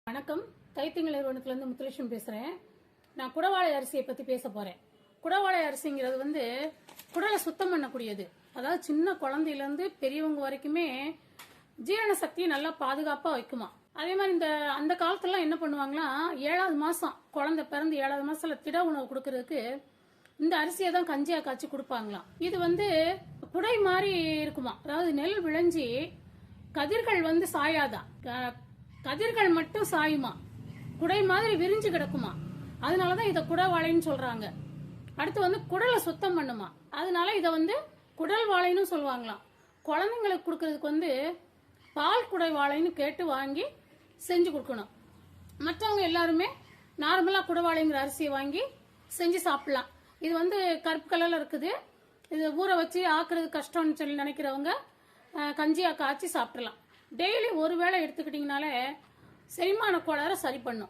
வணக்கம். கைத்திங்கள் நிறுவனத்திலிருந்து முத்துலட்சுமி பேசுறேன். நான் குடவாளை அரிசியை பத்தி பேச போறேன். குடவாளை அரிசிங்கிறது குடலை சுத்தம் பண்ணக்கூடியது. அதாவது சின்ன குழந்தையில இருந்து பெரியவங்க வரைக்குமே ஜீரண சக்தியை நல்லா பாதுகாப்பா வைக்குமா. அதே மாதிரி அந்த காலத்துல என்ன பண்ணுவாங்களா, 7வது மாசம் குழந்தை பிறந்து 7வது மாசத்துல திட உணவு கொடுக்கறதுக்கு இந்த அரிசியை தான் கஞ்சியா காய்ச்சி கொடுப்பாங்களாம். இது குடை மாதிரி இருக்குமா. அதாவது நெல் விளைஞ்சி கதிர்கள் சாயாதான், கதிர்கள் மட்டும் சாயுமா, குடை மாதிரி விரிஞ்சு கிடக்குமா. அதனாலதான் இத குடவாழைன்னு சொல்றாங்க. அடுத்து குடலை சுத்தம் பண்ணுமா. அதனால இத குடல் வாழைன்னு சொல்லுவாங்களாம். குழந்தைங்களுக்கு கொடுக்கறதுக்கு பால் குடை வாழைன்னு கேட்டு வாங்கி செஞ்சு கொடுக்கணும். மற்றவங்க எல்லாருமே நார்மலா குடவாழைங்கிற அரிசியை வாங்கி செஞ்சு சாப்பிடலாம். இது கருப்பு கலர்ல இருக்குது. இது ஊற வச்சு ஆக்குறது கஷ்டம்னு சொல்லி நினைக்கிறவங்க கஞ்சியா காய்ச்சி சாப்பிடலாம். டெய்லி ஒரு வேளை எடுத்துக்கிட்டீங்கனாலே செரிமான கோளாறை சரி பண்ணும்.